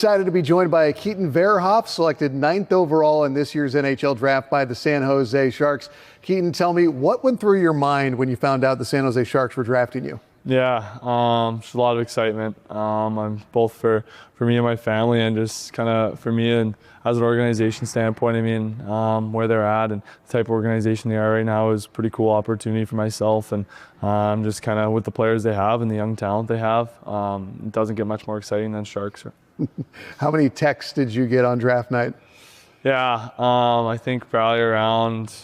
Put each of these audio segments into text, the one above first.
Excited to be joined by Keaton Verhoeff, selected 9th overall in this year's NHL draft by the San Jose Sharks. Keaton, tell me, what went through your mind when you found out the San Jose Sharks were drafting you? Yeah, just a lot of excitement. I'm both for me and my family, and just kind of for me and as an organization standpoint. I mean, where they're at and the type of organization they are right now is a pretty cool opportunity for myself, and just kind of with the players they have and the young talent they have, it doesn't get much more exciting than Sharks. How many texts did you get on draft night? Yeah, I think probably around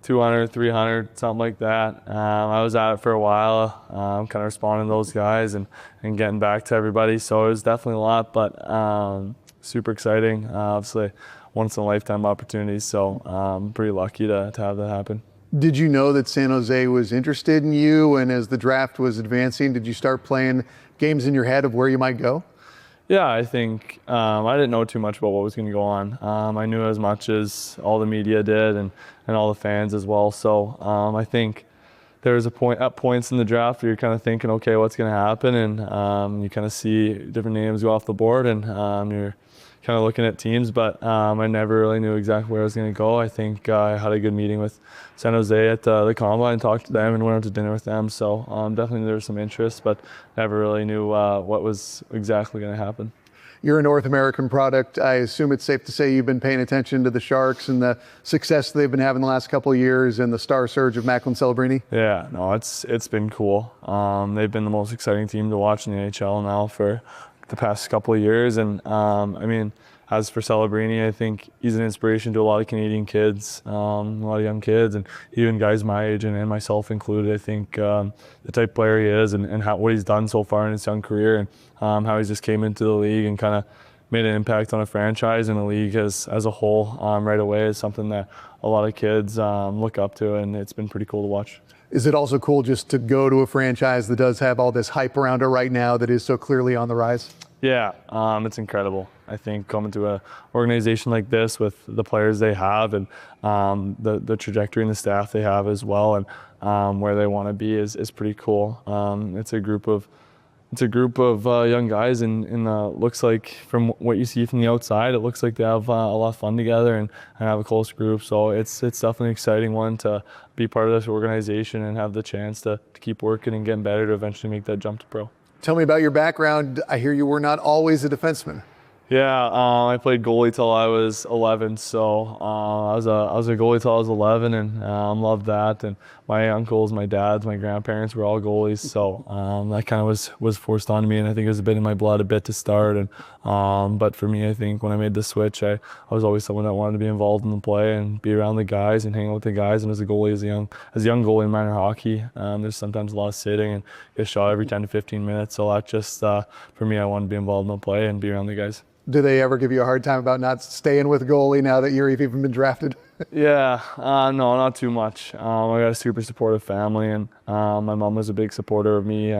200, 300, something like that. I was at it for a while, kind of responding to those guys and getting back to everybody. So it was definitely a lot, but super exciting. Obviously, once in a lifetime opportunity. So I'm pretty lucky to have that happen. Did you know that San Jose was interested in you? And as the draft was advancing, did you start playing games in your head of where you might go? Yeah, I think I didn't know too much about what was going to go on. I knew as much as all the media did and all the fans as well. So I think there was at points in the draft where you're kind of thinking, okay, what's going to happen? And you kind of see different names go off the board, and you're kind of looking at teams, but I never really knew exactly where I was going to go. I think I had a good meeting with San Jose at the Combine, talked to them and went out to dinner with them. So definitely there was some interest, but never really knew what was exactly going to happen. You're a North American product. I assume it's safe to say you've been paying attention to the Sharks and the success they've been having the last couple of years and the star surge of Macklin Celebrini. Yeah, no, it's been cool. They've been the most exciting team to watch in the NHL now for the past couple of years, and I mean, as for Celebrini, I think he's an inspiration to a lot of Canadian kids, a lot of young kids, and even guys my age and myself included. I think the type of player he is and what he's done so far in his young career, and how he's just came into the league and kind of made an impact on a franchise and a league as a whole right away is something that a lot of kids look up to, and it's been pretty cool to watch. Is it also cool just to go to a franchise that does have all this hype around it right now that is so clearly on the rise? Yeah, it's incredible. I think coming to an organization like this with the players they have and the trajectory and the staff they have as well, and where they want to be is pretty cool. It's a group of young guys, and looks like from what you see from the outside, it looks like they have a lot of fun together and have a close group. So it's definitely an exciting one to be part of this organization and have the chance to keep working and getting better to eventually make that jump to pro. Tell me about your background. I hear you were not always a defenseman. Yeah, I played goalie till I was 11, so I was a goalie till I was 11, and loved that. And my uncles, my dads, my grandparents were all goalies, so that kind of was forced on me, and I think it was a bit in my blood a bit to start. And but for me, I think when I made the switch, I was always someone that wanted to be involved in the play and be around the guys and hang out with the guys. And as a goalie, as a young goalie in minor hockey, there's sometimes a lot of sitting and get shot every 10 to 15 minutes. So that just for me, I wanted to be involved in the play and be around the guys. Do they ever give you a hard time about not staying with goalie now that you've even been drafted? Yeah, no, not too much. I got a super supportive family, and my mom was a big supporter of me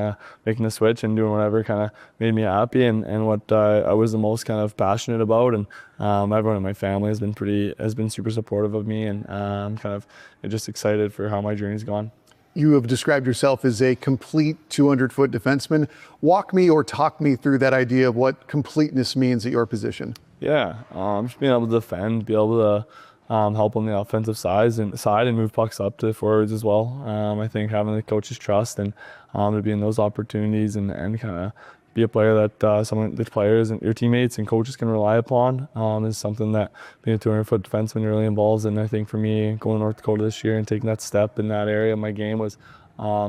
making the switch and doing whatever kind of made me happy and what I was the most kind of passionate about. And everyone in my family has been super supportive of me, and I'm kind of just excited for how my journey's gone. You have described yourself as a complete 200-foot defenseman. Walk me or talk me through that idea of what completeness means at your position. Yeah, just being able to defend, be able to help on the offensive side and move pucks up to the forwards as well. I think having the coach's trust and to be in those opportunities and kind of be a player that some of the players and your teammates and coaches can rely upon is something that being a 200-foot defenseman really involves. And I think for me, going to North Dakota this year and taking that step in that area of my game was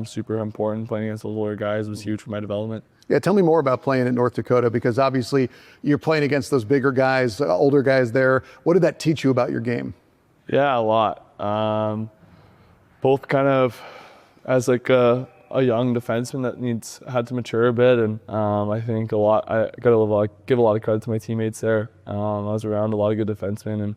super important. Playing against those older guys was huge for my development. Yeah, tell me more about playing at North Dakota, because obviously you're playing against those bigger guys, older guys there. What did that teach you about your game? Yeah, a lot. Both kind of as like a young defenseman that had to mature a bit, and I think a lot. I got to give a lot of credit to my teammates there. I was around a lot of good defensemen and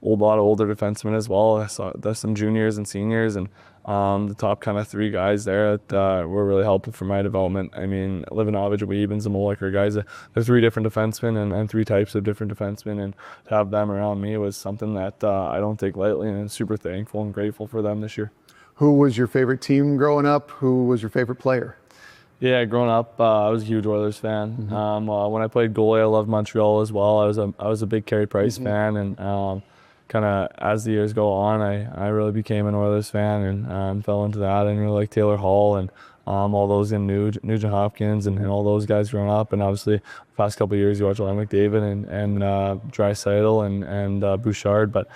a lot of older defensemen as well. I saw there's some juniors and seniors, and the top kind of three guys there that were really helpful for my development. I mean, Livanovich, Weeb, and Zamolek guys. There's three different defensemen and three types of different defensemen, and to have them around me was something that I don't take lightly, and I'm super thankful and grateful for them this year. Who was your favorite team growing up? Who was your favorite player? Yeah, growing up, I was a huge Oilers fan. When I played goalie, I loved Montreal as well. I was a big Carey Price fan, and kind of as the years go on, I really became an Oilers fan and fell into that. And really like Taylor Hall and all those in Nugent Hopkins and all those guys growing up. And obviously, the past couple of years, you watch a lot of McDavid and Draisaitl and Bouchard. But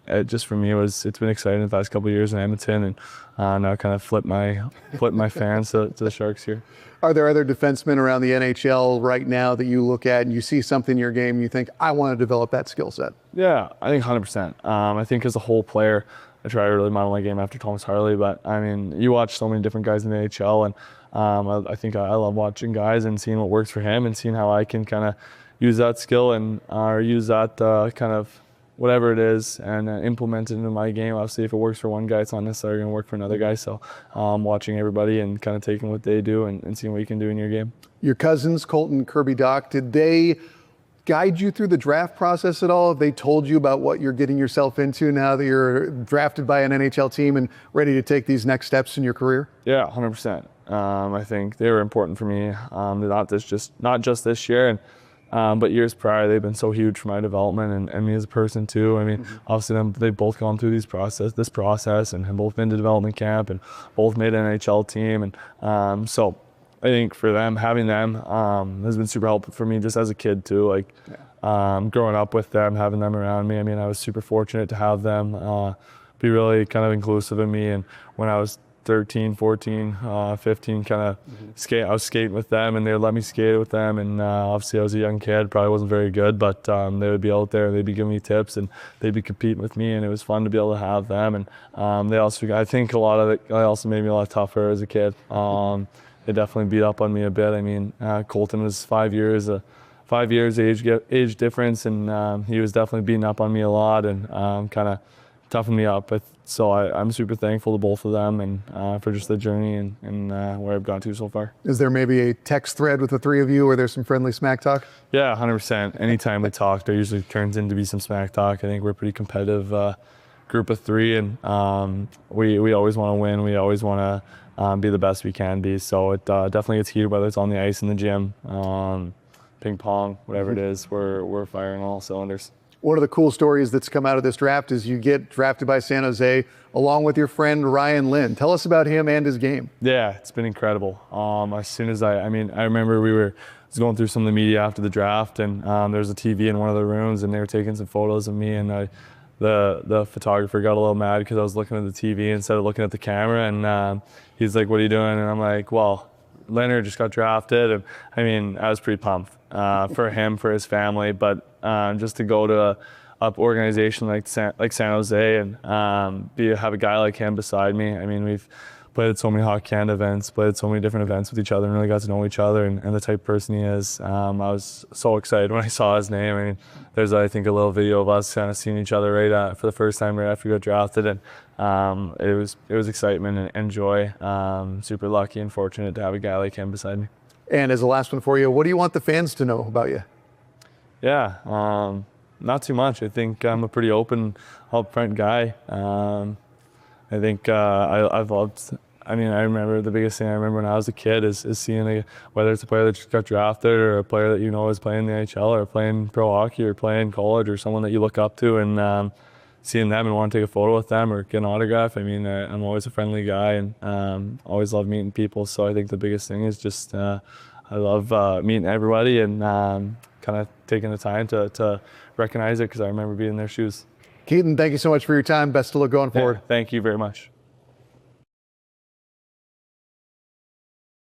it just for me, it's been exciting the past couple of years in Edmonton, and now kind of flip my fans to the Sharks here. Are there other defensemen around the NHL right now that you look at and you see something in your game and you think, I want to develop that skill set? Yeah, I think 100%. I think as a whole player, I try to really model my game after Thomas Harley. But I mean, you watch so many different guys in the NHL, and I think I love watching guys and seeing what works for him and seeing how I can kind of use that skill and or use that kind of whatever it is and implement it into my game. Obviously, if it works for one guy, it's not necessarily going to work for another guy. So watching everybody and kind of taking what they do and seeing what you can do in your game. Your cousins, Colton, Kirby, Doc, did they guide you through the draft process at all? Have they told you about what you're getting yourself into now that you're drafted by an NHL team and ready to take these next steps in your career? Yeah, 100%. I think they were important for me, not just this year, but years prior. They've been so huge for my development and me as a person too. I mean, obviously they've both gone through this process and have both been to development camp and both made an NHL team. And so I think for them, having them has been super helpful for me just as a kid too. Like growing up with them, having them around me. I mean, I was super fortunate to have them be really kind of inclusive of me. And when I was 13, 14, 15, kind of I was skating with them and they would let me skate with them. And obviously I was a young kid, probably wasn't very good, but they would be out there and they'd be giving me tips and they'd be competing with me, and it was fun to be able to have them. And they also, I think a lot of it also made me a lot tougher as a kid. They definitely beat up on me a bit. I mean, Colton was 5 years age difference, and he was definitely beating up on me a lot and kind of toughened me up. So I'm super thankful to both of them and for just the journey and where I've got to so far. Is there maybe a text thread with the three of you where there's some friendly smack talk? Yeah, 100%. Anytime we talk, there usually turns into be some smack talk. I think we're a pretty competitive group of three, and we always want to win. We always want to be the best we can be. So it definitely gets heated, whether it's on the ice, in the gym, ping pong, whatever it is. We're firing on all cylinders. One of the cool stories that's come out of this draft is you get drafted by San Jose along with your friend Ryan Lynn. Tell us about him and his game. Yeah, it's been incredible. As soon as I remember we were going through some of the media after the draft, and there was a TV in one of the rooms, and they were taking some photos of me, and the photographer got a little mad because I was looking at the TV instead of looking at the camera, and he's like, "What are you doing?" And I'm like, "Well, Leonard just got drafted." And I mean, I was pretty pumped for him, for his family, but just to go to an organization like San Jose and have a guy like him beside me. I mean, we've played at so many Hockey Canada events, played at so many different events with each other, and really got to know each other and the type of person he is. I was so excited when I saw his name. I mean, there's, I think, a little video of us kind of seeing each other for the first time right after we got drafted, and it was excitement and joy. Super lucky and fortunate to have a guy like him beside me. And as the last one for you, what do you want the fans to know about you? Yeah, not too much. I think I'm a pretty open, upfront guy. I think I've loved. I mean, I remember the biggest thing I remember when I was a kid is seeing whether it's a player that just got drafted or a player that you know is playing the NHL or playing pro hockey or playing college or someone that you look up to, and seeing them and want to take a photo with them or get an autograph. I mean, I'm always a friendly guy and always love meeting people. So I think the biggest thing is just I love meeting everybody and kind of taking the time to recognize it, because I remember being in their shoes. Keaton, thank you so much for your time. Best of luck going forward. Thank you very much.